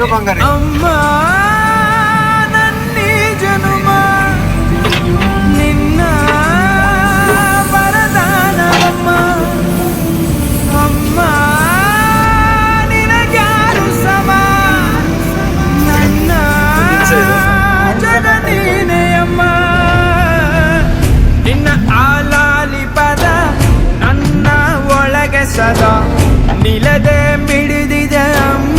ಅಮ್ಮ ನನ್ನಿ ಜನುಮ ನಿನ್ನ ವರದಾನವಮ್ಮ. ಅಮ್ಮ ನಿನಗ್ಯಾರು ಸಮ ನನ್ನ ಜಗ ನೀನೇ ಅಮ್ಮ. ನಿನ್ನ ಆಲಾಲಿ ಪದ ನನ್ನ ಒಳಗೆ ಸದಾ ನಿಲದೆ ಮಿಡಿದಿದೆ ಅಮ್ಮ.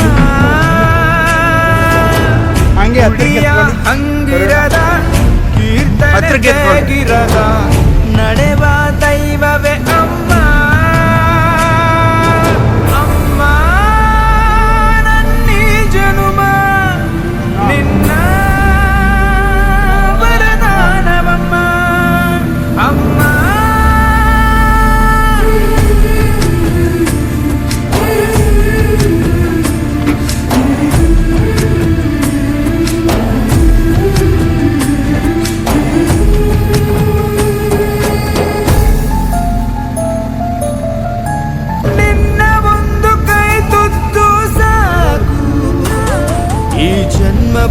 ಹಂಗಿರದ ಕೀರ್ತನೆಗಿರದ ನಡೆವ ದೈವವೇ ಅಮ್ಮ. ಅಮ್ಮ ನನ್ನಿ ಜನುಮ ನಿನ್ನ ವರದಾನವಮ್ಮ. ಅಮ್ಮ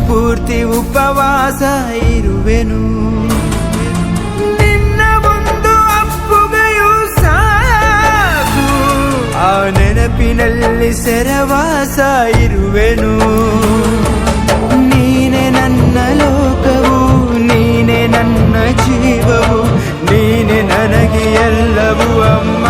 ಪೂರ್ತಿ ಉಪವಾಸ ಇರುವೆನು. ನಿನ್ನ ಒಂದು ಅಪ್ಪುಗೆಯೂ ಸಾಕು ಆ ನೆನಪಿನಲ್ಲಿ ಸೆರವಾಸ ಇರುವೆನು. ನೀನೆ ನನ್ನ ಲೋಕವು, ನೀನೆ ನನ್ನ ಜೀವವು, ನೀನೆ ನನಗೆ ಎಲ್ಲವೂ ಅಮ್ಮ.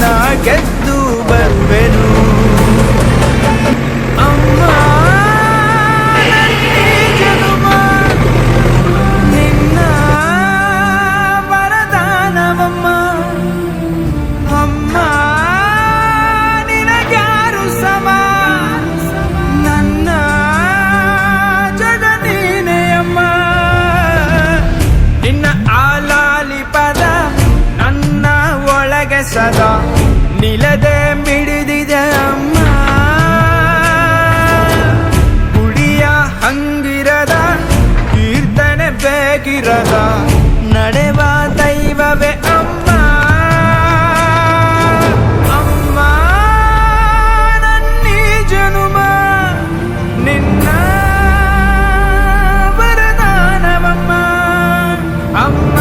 ನಾ ಗೆದ್ದು ಬರುವೆನು. ಅಮ್ಮ ನನ್ನಿ ಜನುಮ ನಿನ್ನ ವರದಾನವಮ್ಮ. ಅಮ್ಮ ನಿನಗ್ಯಾರು ಸಮ ನನ್ನ ಜಗ ನೀನೇ ಅಮ್ಮ. ನಿನ್ನ ಆಲಾಲಿ ಪದ ನನ್ನ ಒಳಗೆ ಸದಾ ನಿಲದೆ ಮಿಡಿದಿದೆ ಅಮ್ಮ. ಗುಡಿಯ ಹಂಗಿರದ ಕೀರ್ತನೆ ಬೇಕಿರದ ನಡೆವ ದೈವವೇ ಅಮ್ಮ. ಅಮ್ಮ ನನ್ನಿ ಜನುಮ ನಿನ್ನ ವರದಾನವಮ್ಮ. ಅಮ್ಮ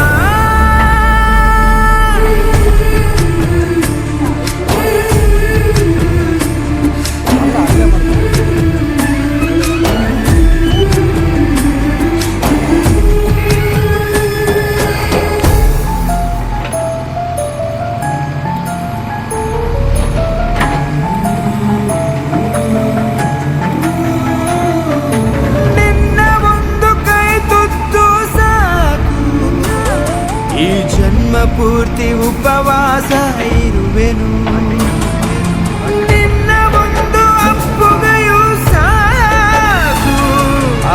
ಪೂರ್ತಿ ಉಪವಾಸ ಇರುವೆನು. ನಿನ್ನ ಒಂದು ಅಪ್ಪುಗೆಯೂ ಸಾಕು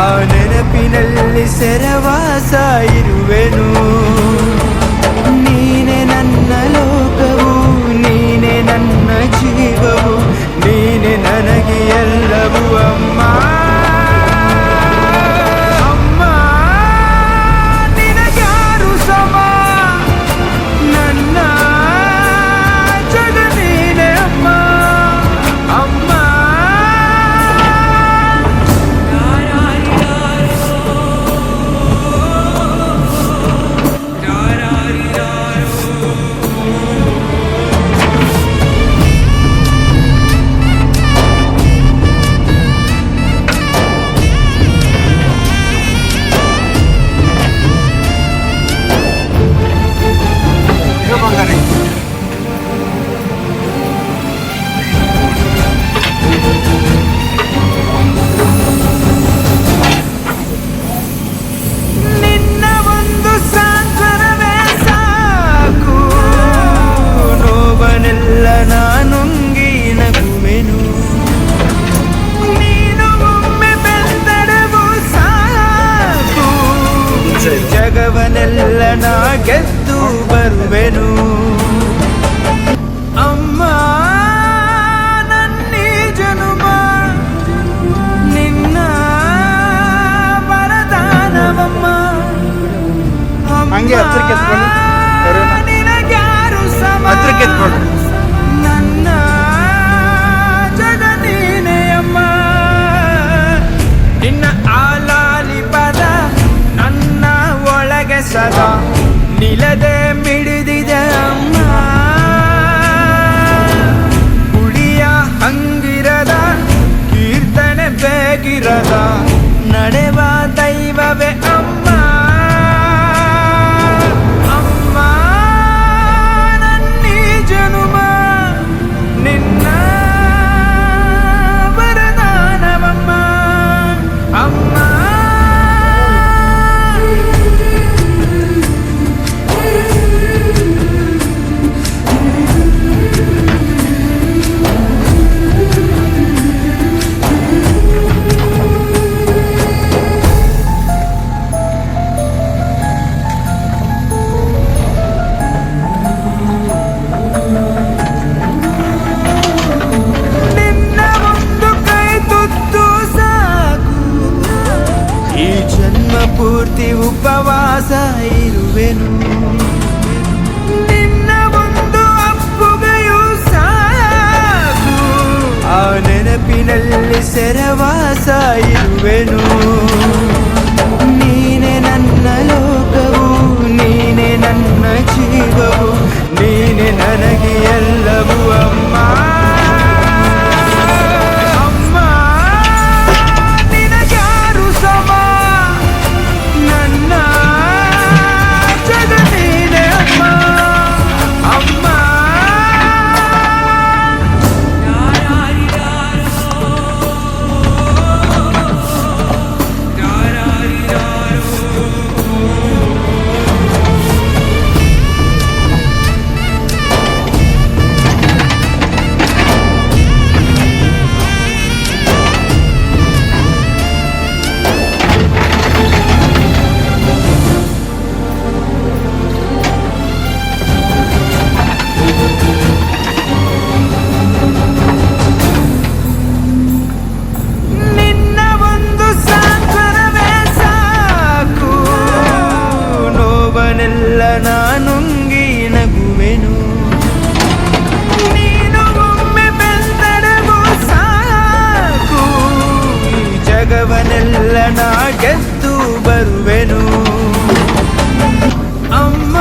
ಆ ನೆನಪಿನಲ್ಲಿ ಸೆರವಾಸ ಇರುವೆನು. ನೀನೆ ನನ್ನ ಲೋಕವು, ನೀನೆ ನನ್ನ ಜೀವವು, ನೀನೆ ನನಗೆ ಎಲ್ಲವೂ ಅಮ್ಮ. ನಿಲದೆ ಮಿಡಿದಿದೆ ಅಮ್ಮ. ಗುಡಿಯ ಹಂಗಿರದ ಕೀರ್ತನೆ ಬೇಕಿರದ ನಡೆವ ದೈವವೇ ಅಮ್ಮ. ಅಮ್ಮ ನನ್ನೀ ಜನುಮ ನಿನ್ನ ವರದಾನವಮ್ಮ. ಅಮ್ಮ ಪೂರ್ತಿ ಉಪವಾಸ ಇರುವೆನು. ನಿನ್ನ ಒಂದು ಅಪ್ಪುಗೆಯೂ ಸಾಕು, ಆ ನೆನಪಿನಲ್ಲಿ ಸೆರವಾಸ ಇರುವೆನು. ನೀನೆ ನನ್ನ ಲೋಕವು, ನೀನೆ ನನ್ನ ಜೀವವು, ನೀನೆ ನನಗೆ ಎಲ್ಲವೂ ಅಮ್ಮ. ನಾನುಂಗಿ ನಗುವೆನು. ನೀನು ಒಮ್ಮೆ ಬೆಂದಡವು ಸಾಕು, ಈ ಜಗವನ್ನೆಲ್ಲ ನಾ ಗೆದ್ದು ಬರುವೆನು. ಅಮ್ಮ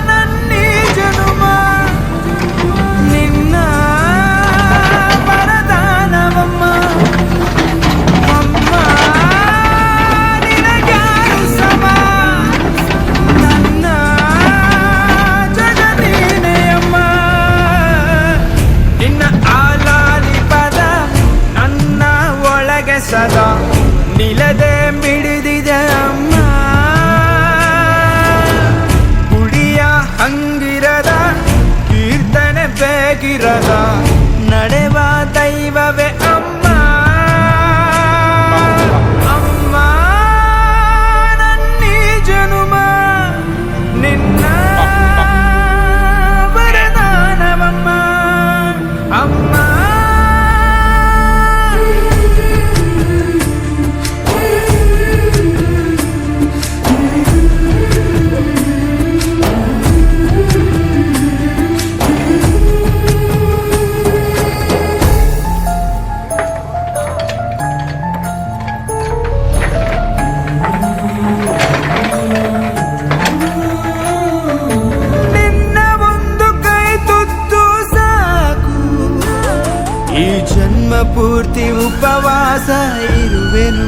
ನನ್ನೀ ಜನುಮ ನಿನ್ನ ವರದಾನವಮ್ಮ. ಅಮ್ಮ ನಿನಗ್ಯಾರು ಸಮ, ಸದಾ ನಿಲದೆ ಮಿಡಿದಿದೆ ಅಮ್ಮ. ಗುಡಿಯ ಹಂಗಿರದ ಕೀರ್ತನೆ ಬೇಕಿರದ ನಡೆವ ದೈವವೇ ಅಮ್ಮ. ಅಮ್ಮ ನನ್ನೀ ಜನುಮ ನಿನ್ನ ವರದಾನವಮ್ಮ. ಅಮ್ಮ ಪೂರ್ತಿ ಉಪವಾಸ ಇರುವೆನು.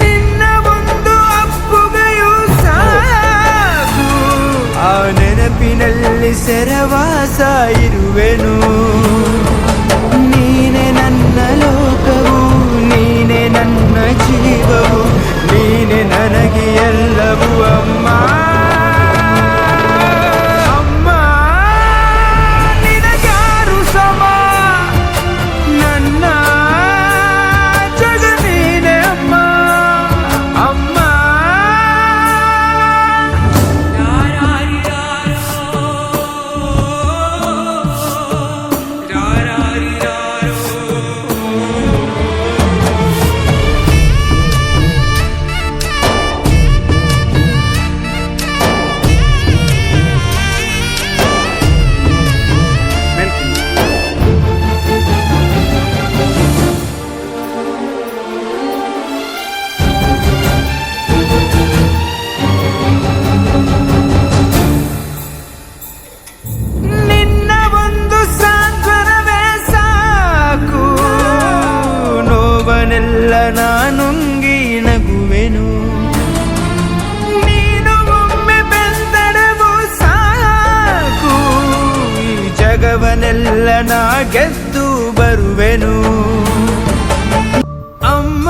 ನಿನ್ನ ಒಂದು ಅಪ್ಪುಗೆಯೂ ಸಾಕು, ಆ ನೆನಪಿನಲ್ಲಿ ಸೆರವಾಸ ಇರುವೆನು. ನೀನೆ ನನ್ನ ಲೋಕವು, ನೀನೆ ನನ್ನ ಜೀವವು, ನೀನೆ ನನಗೆ ಎಲ್ಲವೂ ಅಮ್ಮ. ನೆನಪಿನಲ್ಲೆಲ್ಲ ನಾ ಗೆದ್ದು ಬರುವೆನು. ಅಮ್ಮ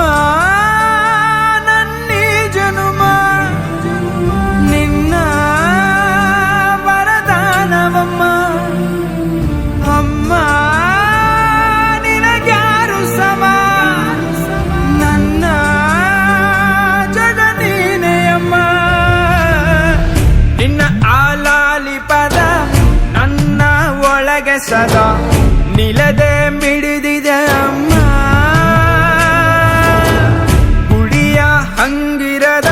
ನನ್ನೀ ಜನುಮ ನಿನ್ನ ವರದಾನವಮ್ಮ. ಅಮ್ಮ ನಿನಗ್ಯಾರು ಸಮ, ನನ್ನ ಜಗ ನೀನೇ ಅಮ್ಮ. ನಿನ್ನ ಆಲಾಲಿ ಪದ ನನ್ನ ಒಳಗೆ ಸದಾ ನಿಲದೆ ಮಿಡಿದಿದೆ ಅಮ್ಮ. ಗುಡಿಯ ಹಂಗಿರದ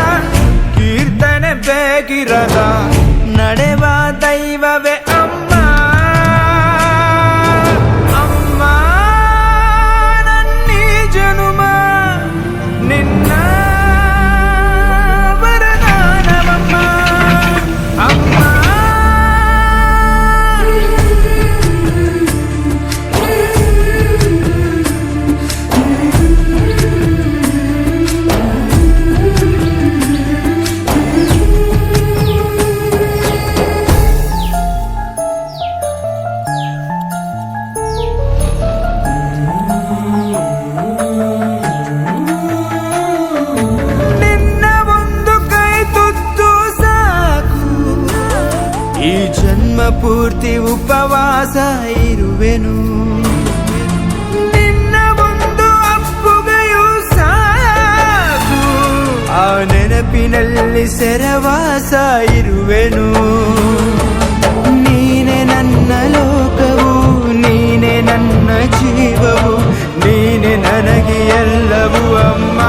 ಕೀರ್ತನೆ ಬೇಗಿರದ ನಡೆವ ದೈವವೇ ಅಮ್ಮ. ಅಮ್ಮ ನನ್ನೀ ಜನುಮ ನಿನ್ನ ವರದಾನವಮ್ಮ. ಅಮ್ಮ ಈ ಜನ್ಮ ಪೂರ್ತಿ ಉಪವಾಸ ಇರುವೆನು. ನಿನ್ನ ಒಂದು ಅಪ್ಪುಗೆಯೂ ಸಾಕು, ಆ ನೆನಪಿನಲ್ಲಿ ಸೆರವಾಸ ಇರುವೆನು. ನೀನೆ ನನ್ನ ಲೋಕವು, ನೀನೆ ನನ್ನ ಜೀವವು, ನೀನೆ ನನಗೆ ಎಲ್ಲವೂ ಅಮ್ಮ.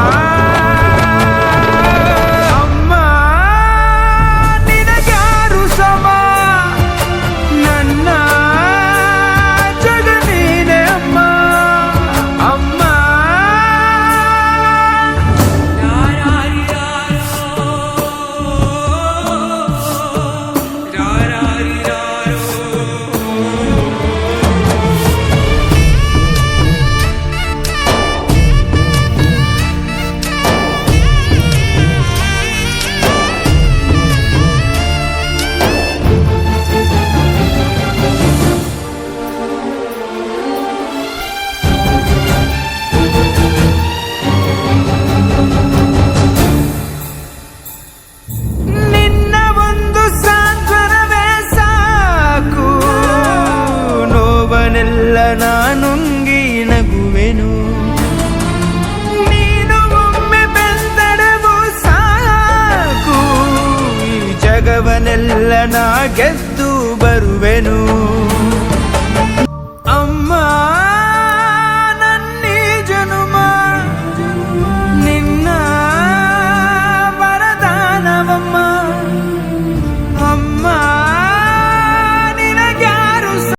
ನಾನುಂಗಿ ನಗುವೆನು. ನೀನು ಒಮ್ಮೆ ಬೆಂದಡವು ಸಾಕು, ಈ ಜಗವನ್ನೆಲ್ಲ ನಾ ಗೆದ್ದು ಬರುವೆ.